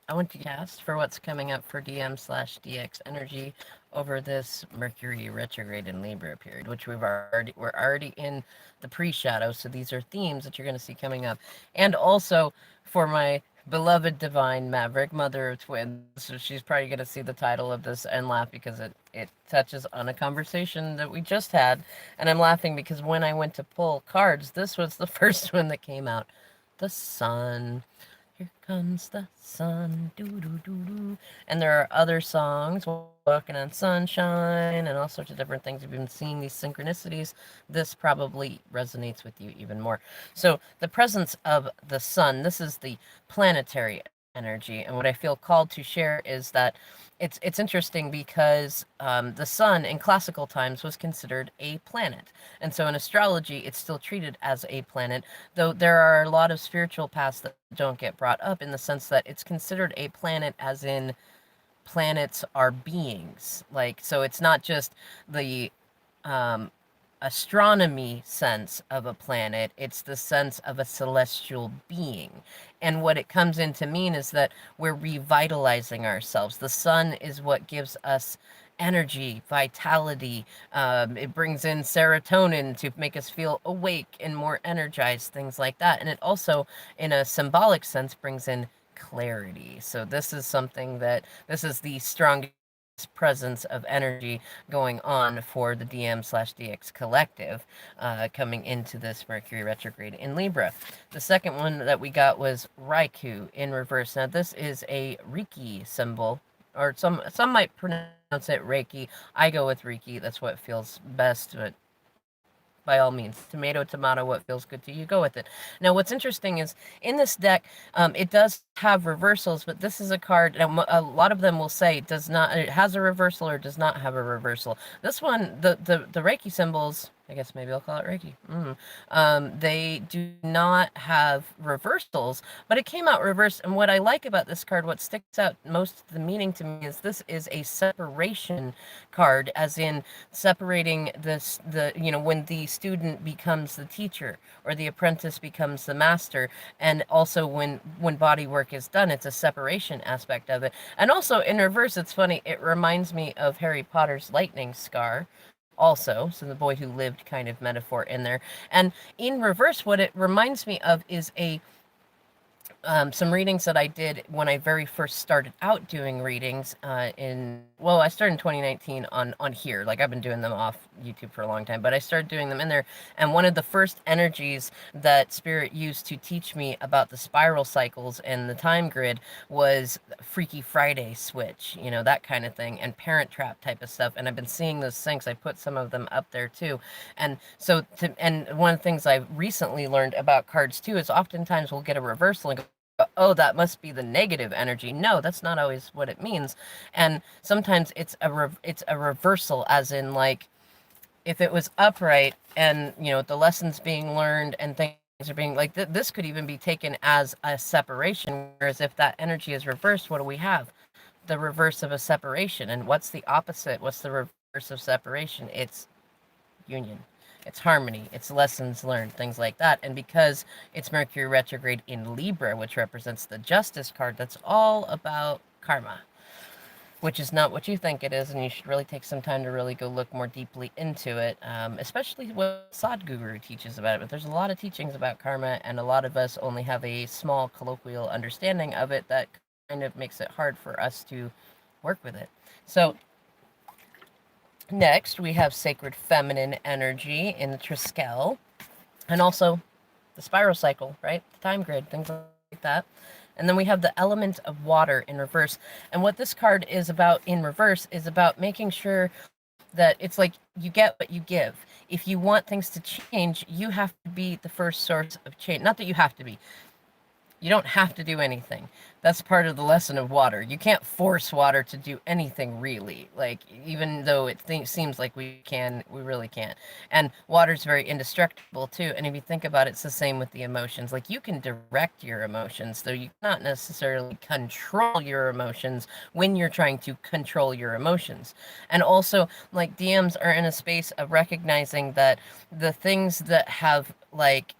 I want to cast for what's coming up for DM/DX energy over this Mercury retrograde in Libra period, which we're already in the pre-shadow, so these are themes that you're going to see coming up. And also for my beloved divine Maverick, mother of twins, so she's probably going to see the title of this and laugh because it touches on a conversation that we just had. And I'm laughing because when I went to pull cards, this was the first one that came out. The sun. Here comes the sun, doo doo doo doo. And there are other songs, Walking on Sunshine, and all sorts of different things. If you've been seeing these synchronicities, this probably resonates with you even more. So, the presence of the sun, this is the planetary energy, and what I feel called to share is that it's interesting because the sun in classical times was considered a planet, and so in astrology, it's still treated as a planet. Though there are a lot of spiritual paths that don't get brought up in the sense that it's considered a planet as in planets are beings. Like, so it's not just the um, astronomy sense of a planet, it's the sense of a celestial being. And what it comes in to mean is that we're revitalizing ourselves. The sun is what gives us energy, vitality. It brings in serotonin to make us feel awake and more energized, things like that. And it also, in a symbolic sense, brings in clarity. So this is something that this is the strongest presence of energy going on for the DM/DX collective coming into this Mercury retrograde in Libra. The second one that we got was Riku in reverse. Now this is a Reiki symbol, or some might pronounce it Reiki. I go with Reiki. That's what feels best, but by all means, tomato, what feels good to you, go with it. Now, what's interesting is in this deck, it does have reversals, but this is a card. Now, a lot of them will say does not, it has a reversal or does not have a reversal. This one, the Reiki symbols. I guess maybe I'll call it Reiki. They do not have reversals, but it came out reversed. And what I like about this card, what sticks out most of the meaning to me, is this is a separation card, as in separating when the student becomes the teacher or the apprentice becomes the master, and also when body work is done, it's a separation aspect of it. And also in reverse, it's funny, it reminds me of Harry Potter's lightning scar also, so the boy who lived kind of metaphor in there. And in reverse, what it reminds me of is a some readings that I did when I very first started out doing readings I started in 2019 on here. Like, I've been doing them off YouTube for a long time, but I started doing them in there. And one of the first energies that Spirit used to teach me about the spiral cycles and the time grid was Freaky Friday switch, that kind of thing, and Parent Trap type of stuff. And I've been seeing those syncs. I put some of them up there too. And and one of the things I've recently learned about cards too is oftentimes we'll get a reversal and go, oh, that must be the negative energy. No, that's not always what it means. And sometimes it's a reversal, as in, like, if it was upright and the lessons being learned and things are being like this could even be taken as a separation. Whereas if that energy is reversed, what do we have? The reverse of a separation. And what's the opposite? What's the reverse of separation? It's union. It's harmony, it's lessons learned, things like that. And because it's Mercury retrograde in Libra, which represents the Justice card, that's all about karma, which is not what you think it is. And you should really take some time to really go look more deeply into it, especially what Sadhguru teaches about it. But there's a lot of teachings about karma, and a lot of us only have a small colloquial understanding of it that kind of makes it hard for us to work with it. So next, we have sacred feminine energy in the Triskel, and also the spiral cycle, right? The time grid, things like that. And then we have the element of water in reverse. And what this card is about in reverse is about making sure that it's like you get what you give. If you want things to change, you have to be the first source of change. Not that you have to be, you don't have to do anything. That's part of the lesson of water. You can't force water to do anything, really. Like, even though it seems like we can, we really can't. And water's very indestructible too. And if you think about it, it's the same with the emotions. Like, you can direct your emotions, though you cannot necessarily control your emotions when you're trying to control your emotions. And also, like, DMs are in a space of recognizing that the things that have, like,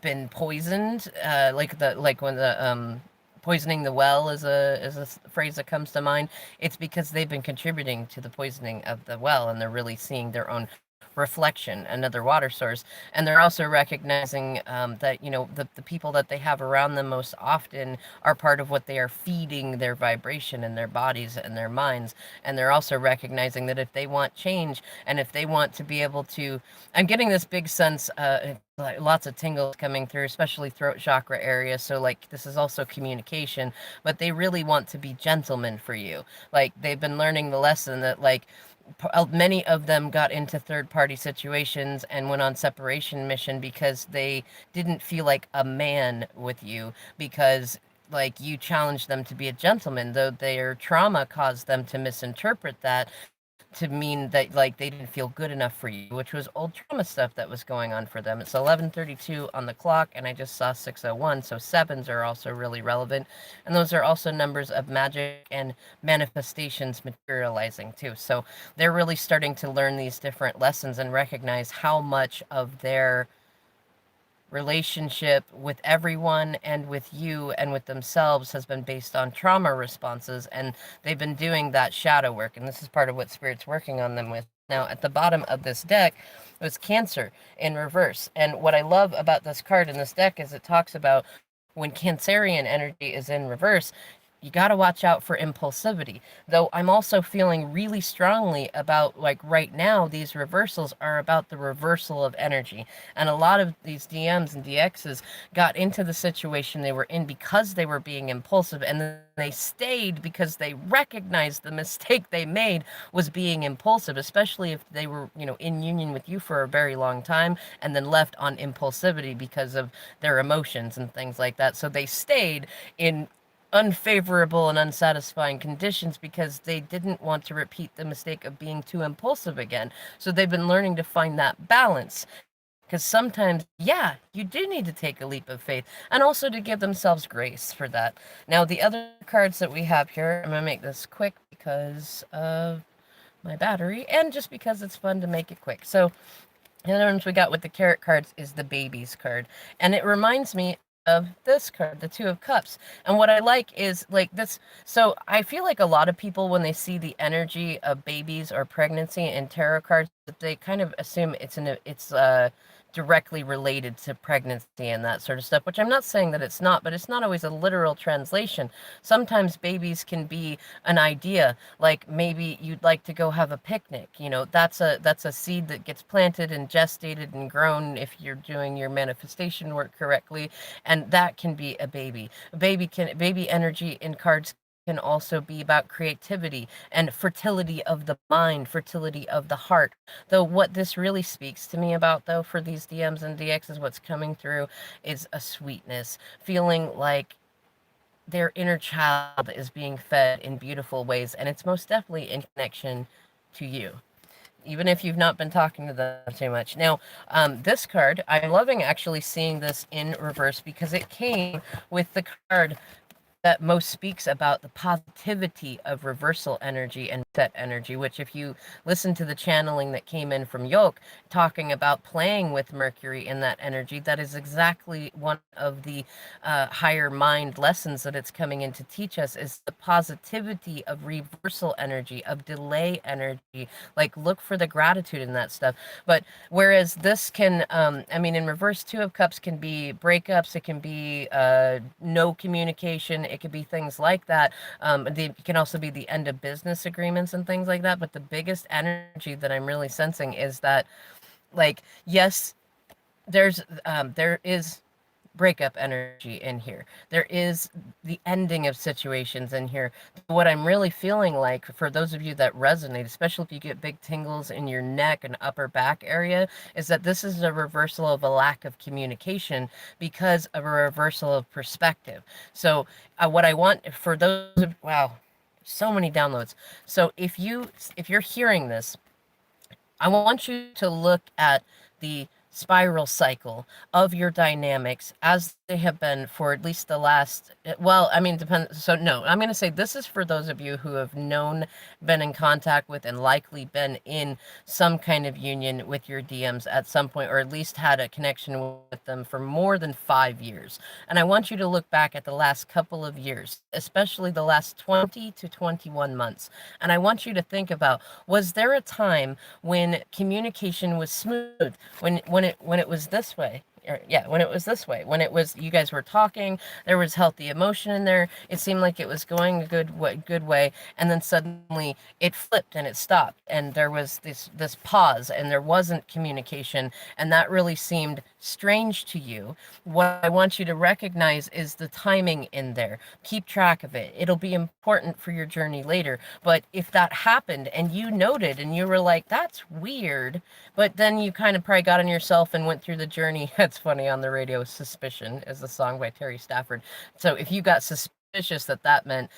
been poisoned, like when the poisoning the well is a phrase that comes to mind. It's because they've been contributing to the poisoning of the well, and they're really seeing their own reflection, another water source. And they're also recognizing that, the people that they have around them most often are part of what they are feeding their vibration in their bodies and their minds. And they're also recognizing that if they want change, and if they want to be able to, I'm getting this big sense, like lots of tingles coming through, especially throat chakra area. So like this is also communication, but they really want to be gentlemen for you. Like they've been learning the lesson that like many of them got into third party situations and went on separation mission because they didn't feel like a man with you, because like you challenged them to be a gentleman, though their trauma caused them to misinterpret that to mean that like they didn't feel good enough for you, which was old trauma stuff that was going on for them. It's 11:32 on the clock, and I just saw 6:01, so sevens are also really relevant, and those are also numbers of magic and manifestations materializing too. So they're really starting to learn these different lessons and recognize how much of their relationship with everyone and with you and with themselves has been based on trauma responses, and they've been doing that shadow work, and this is part of what Spirit's working on them with. Now at the bottom of this deck was Cancer in reverse, and what I love about this card in this deck is it talks about when Cancerian energy is in reverse, you got to watch out for impulsivity. Though I'm also feeling really strongly about, like, right now, these reversals are about the reversal of energy. And a lot of these DMs and DXs got into the situation they were in because they were being impulsive, and then they stayed because they recognized the mistake they made was being impulsive, especially if they were, in union with you for a very long time and then left on impulsivity because of their emotions and things like that. So they stayed in unfavorable and unsatisfying conditions because they didn't want to repeat the mistake of being too impulsive again. So they've been learning to find that balance. Because sometimes, yeah, you do need to take a leap of faith, and also to give themselves grace for that. Now, the other cards that we have here, I'm going to make this quick because of my battery, and just because it's fun to make it quick. So, the other ones we got with the carrot cards is the babies card. And it reminds me of this card, the Two of Cups. And what I like is like this. So I feel like a lot of people, when they see the energy of babies or pregnancy in tarot cards, that they kind of assume it's directly related to pregnancy and that sort of stuff, which I'm not saying that it's not, but it's not always a literal translation. Sometimes babies can be an idea, like maybe you'd like to go have a picnic. That's a seed that gets planted and gestated and grown if you're doing your manifestation work correctly, and that can be a baby. Baby energy in cards can also be about creativity and fertility of the mind, fertility of the heart. Though what this really speaks to me about, though, for these DMs and DXs, what's coming through is a sweetness, feeling like their inner child is being fed in beautiful ways, and it's most definitely in connection to you, even if you've not been talking to them too much. Now, this card, I'm loving actually seeing this in reverse because it came with the card that most speaks about the positivity of reversal energy and set energy, which if you listen to the channeling that came in from Yoke, talking about playing with Mercury in that energy, that is exactly one of the higher mind lessons that it's coming in to teach us, is the positivity of reversal energy, of delay energy. Like, look for the gratitude in that stuff. But whereas this can, in reverse, Two of Cups can be breakups, it can be no communication, it could be things like that. It can also be the end of business agreements and things like that. But the biggest energy that I'm really sensing is that, like, yes, there is breakup energy in here. There is the ending of situations in here. What I'm really feeling like, for those of you that resonate, especially if you get big tingles in your neck and upper back area, is that this is a reversal of a lack of communication because of a reversal of perspective. So what I want for those of, wow, so many downloads. So if you're hearing this, I want you to look at the spiral cycle of your dynamics as they have been for at least the last, well, I mean, depends. So no, I'm going to say this is for those of you who have known, been in contact with, and likely been in some kind of union with your DMs at some point, or at least had a connection with them for more than 5 years. And I want you to look back at the last couple of years, especially the last 20 to 21 months. And I want you to think about, was there a time when communication was smooth, when it was this way? Or, yeah, when it was this way, when it was you guys were talking, there was healthy emotion in there. It seemed like it was going a good way, and then suddenly it flipped and it stopped, and there was this pause, and there wasn't communication, and that really seemed strange to you. What I want you to recognize is the timing in there. Keep track of it. It'll be important for your journey later. But if that happened and you noted and you were like, that's weird, but then you kind of probably got on yourself and went through the journey. That's funny, on the radio, Suspicion is the song by Terry Stafford. So if you got suspicious that meant,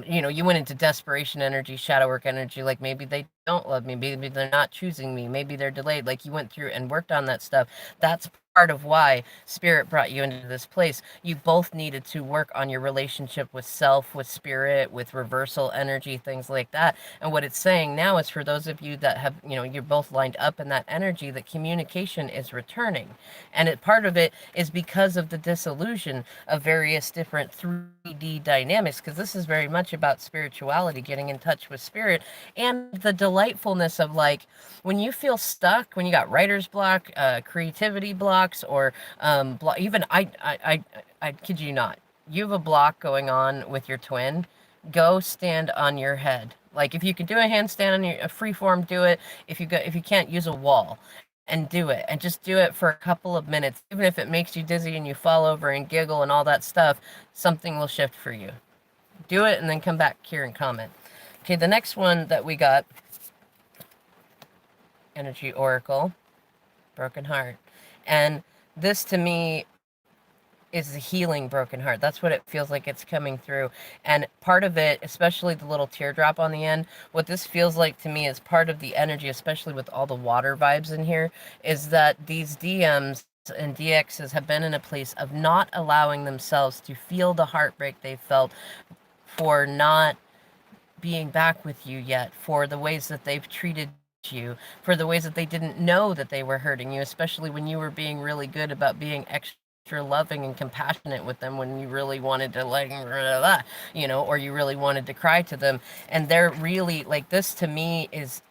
you went into desperation energy, shadow work energy, like maybe they don't love me, maybe they're not choosing me, maybe they're delayed, like you went through and worked on that stuff. That's part of why spirit brought you into this place. You both needed to work on your relationship with self, with spirit, with reversal energy, things like that. And what it's saying now is, for those of you that have, you're both lined up in that energy, that communication is returning. And part of it is because of the dissolution of various different 3D dynamics, because this is very much about spirituality, getting in touch with spirit, and the delightfulness of, like, when you feel stuck, when you got writer's block, creativity blocks, or even I kid you not, you have a block going on with your twin, go stand on your head. Like, if you can do a handstand on a free form, do it. If you can't, use a wall and do it, and just do it for a couple of minutes. Even if it makes you dizzy and you fall over and giggle and all that stuff, something will shift for you. Do it and then come back here and comment. Okay, the next one that we got, Energy Oracle, Broken Heart. And this to me is the healing broken heart. That's what it feels like it's coming through. And part of it, especially the little teardrop on the end, what this feels like to me is part of the energy, especially with all the water vibes in here, is that these DMs and DXs have been in a place of not allowing themselves to feel the heartbreak they felt for not being back with you yet, for the ways that they've treated you, for the ways that they didn't know that they were hurting you, especially when you were being really good about being extra loving and compassionate with them, when you really wanted to, like, or you really wanted to cry to them. And they're really, like, this to me is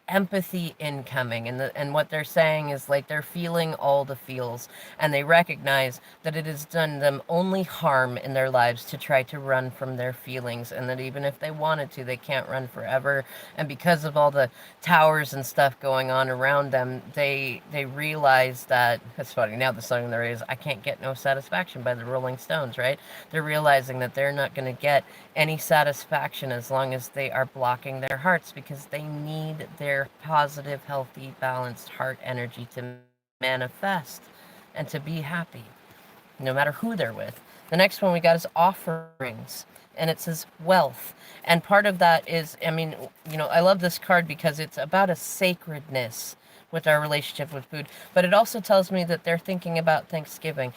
empathy incoming, and what they're saying is, like, they're feeling all the feels, and they recognize that it has done them only harm in their lives to try to run from their feelings, and that even if they wanted to, they can't run forever. And because of all the towers and stuff going on around them, they realize that, it's funny, now the song there is, I Can't Get No Satisfaction by the Rolling Stones, right? They're realizing that they're not going to get any satisfaction as long as they are blocking their hearts, because they need their positive, healthy, balanced heart energy to manifest and to be happy, no matter who they're with. The next one we got is offerings, and it says wealth. And part of that is, I mean, I love this card because it's about a sacredness with our relationship with food, but it also tells me that they're thinking about Thanksgiving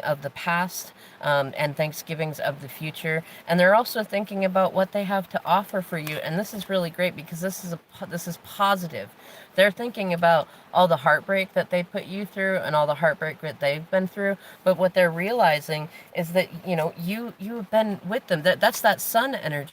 of the past, and Thanksgivings of the future, and they're also thinking about what they have to offer for you. And this is really great because this is positive. They're thinking about all the heartbreak that they put you through and all the heartbreak that they've been through, but what they're realizing is that you've been with them. That's that sun energy.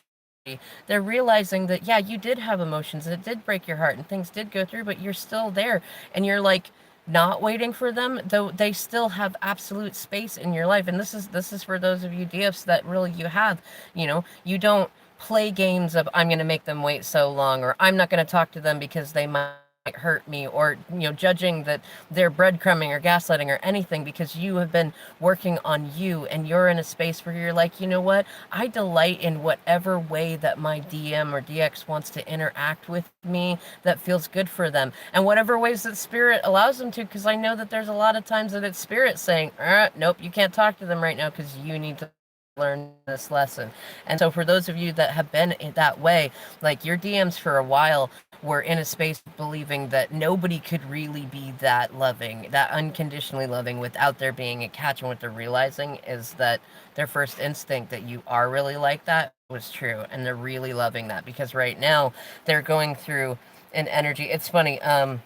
They're realizing that, yeah, you did have emotions, it did break your heart, and things did go through, but you're still there, and you're, like, not waiting for them, though they still have absolute space in your life. And this is for those of you DFs that really you don't play games of, I'm going to make them wait so long, or I'm not going to talk to them because they might hurt me, or judging that they're breadcrumbing or gaslighting or anything, because you have been working on you, and you're in a space where you're like, you know what, I delight in whatever way that my DM or DX wants to interact with me that feels good for them, and whatever ways that spirit allows them to, because I know that there's a lot of times that it's spirit saying, nope, you can't talk to them right now because you need to learned in this lesson. And so for those of you that have been in that way, like your DMs for a while were in a space of believing that nobody could really be that loving, that unconditionally loving, without there being a catch. And what they're realizing is that their first instinct that you are really like that was true, and they're really loving that, because right now they're going through an energy. It's funny. So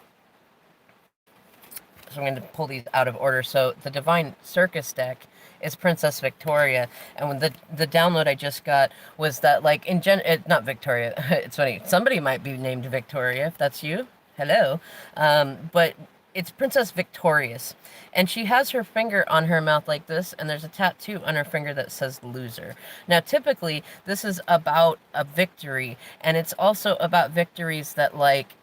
I'm going to pull these out of order. So the Divine Circus deck is Princess Victoria, and when the download I just got was that, like, not Victoria. It's funny. Somebody might be named Victoria if that's you. Hello, but it's Princess Victorious, and she has her finger on her mouth like this, and there's a tattoo on her finger that says loser. Now, typically, this is about a victory, and it's also about victories that, like,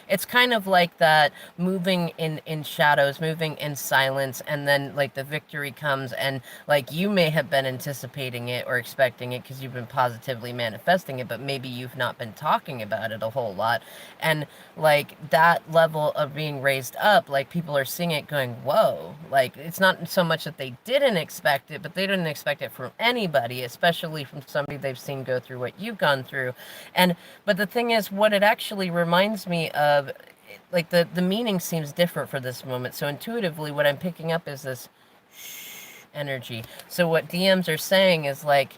it's kind of like that, moving in shadows, moving in silence, and then like the victory comes, and like you may have been anticipating it or expecting it because you've been positively manifesting it, but maybe you've not been talking about it a whole lot. And like that level of being raised up, like people are seeing it going, whoa. Like it's not so much that they didn't expect it, but they didn't expect it from anybody, especially from somebody they've seen go through what you've gone through. And but the thing is, what it actually reminds me of, like the meaning seems different for this moment. So intuitively, what I'm picking up is this energy. So what DMs are saying is like,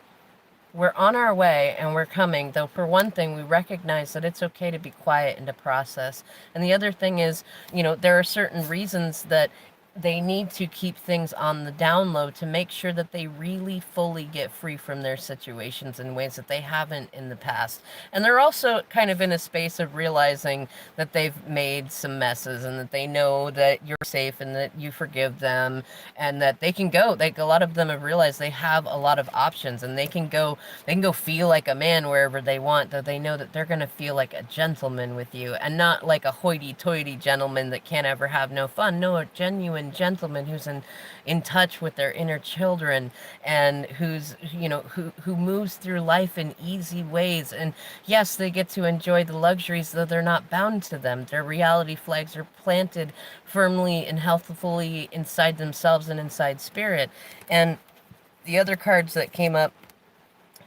we're on our way and we're coming, though for one thing, we recognize that it's okay to be quiet and to process. And the other thing is, there are certain reasons that they need to keep things on the down low to make sure that they really fully get free from their situations in ways that they haven't in the past. And they're also kind of in a space of realizing that they've made some messes, and that they know that you're safe and that you forgive them, and that they can go. Like a lot of them have realized they have a lot of options, and they can go feel like a man wherever they want, though they know that they're going to feel like a gentleman with you, and not like a hoity-toity gentleman that can't ever have no fun. No, a genuine gentleman who's in touch with their inner children, and who moves through life in easy ways. And yes, they get to enjoy the luxuries, though they're not bound to them. Their reality flags are planted firmly and healthfully inside themselves and inside spirit. And the other cards that came up,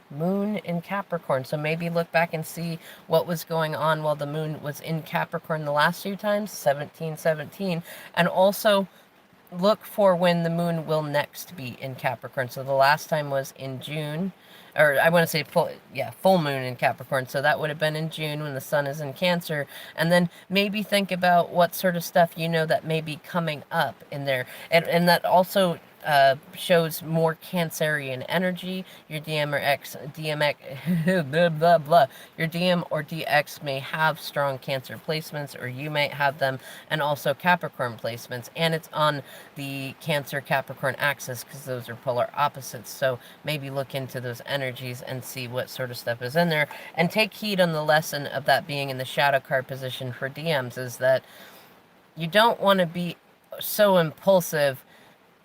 Moon in Capricorn. So maybe look back and see what was going on while the moon was in Capricorn the last few times, 1717. And also look for when the moon will next be in Capricorn. So the last time was in June, or I want to say full moon in Capricorn. So that would have been in June when the sun is in Cancer. And then maybe think about what sort of stuff that may be coming up in there. And that also shows more Cancerian energy. Your DM or DMX, blah, blah, blah. Your DM or DX may have strong Cancer placements, or you might have them, and also Capricorn placements. And it's on the Cancer-Capricorn axis, because those are polar opposites. So maybe look into those energies and see what sort of stuff is in there. And take heed on the lesson of that being in the shadow card position for DMs, is that you don't want to be so impulsive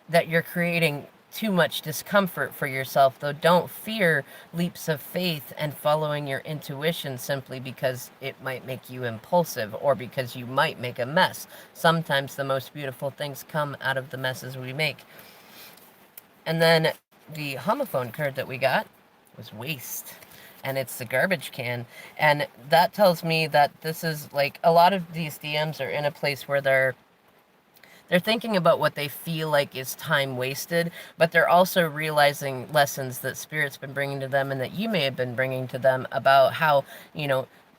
that you're creating too much discomfort for yourself, though don't fear leaps of faith and following your intuition simply because it might make you impulsive, or because you might make a mess. Sometimes the most beautiful things come out of the messes we make. And then the homophone card that we got was waste, and it's the garbage can. And that tells me that this is like, a lot of these DMs are in a place where they're thinking about what they feel like is time wasted, but they're also realizing lessons that Spirit's been bringing to them, and that you may have been bringing to them, about how,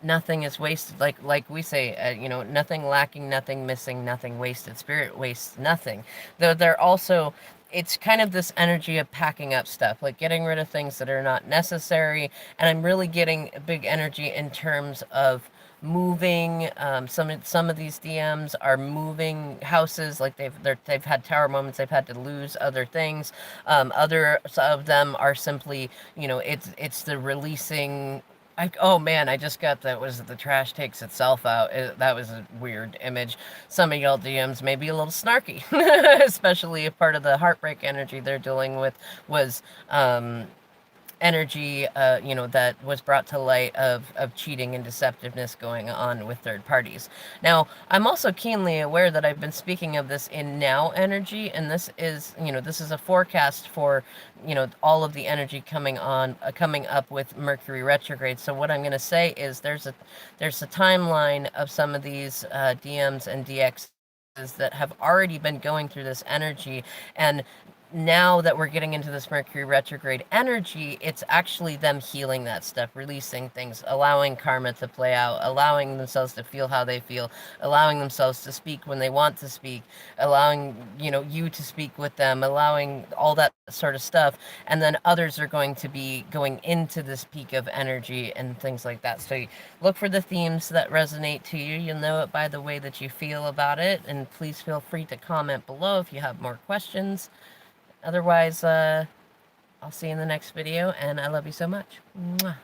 nothing is wasted. Like we say, nothing lacking, nothing missing, nothing wasted. Spirit wastes nothing. Though they're also, it's kind of this energy of packing up stuff, like getting rid of things that are not necessary. And I'm really getting a big energy in terms of moving. Some of these DMs are moving houses, like they've had tower moments, they've had to lose other things. Others of them are simply, it's the releasing. Oh man, I just got that was the trash takes itself out. That was a weird image. Some of y'all DMs may be a little snarky, especially if part of the heartbreak energy they're dealing with was energy, that was brought to light of cheating and deceptiveness going on with third parties. Now, I'm also keenly aware that I've been speaking of this in now energy, and this is a forecast for, all of the energy coming up with Mercury retrograde. So what I'm going to say is there's a timeline of some of these DMs and DXs that have already been going through this energy, and now that we're getting into this Mercury retrograde energy, it's actually them healing that stuff, releasing things, allowing karma to play out, allowing themselves to feel how they feel, allowing themselves to speak when they want to speak, allowing, you to speak with them, allowing all that sort of stuff. And then others are going to be going into this peak of energy and things like that. So look for the themes that resonate to you. You'll know it by the way that you feel about it. And please feel free to comment below if you have more questions. Otherwise, I'll see you in the next video, and I love you so much. Mwah.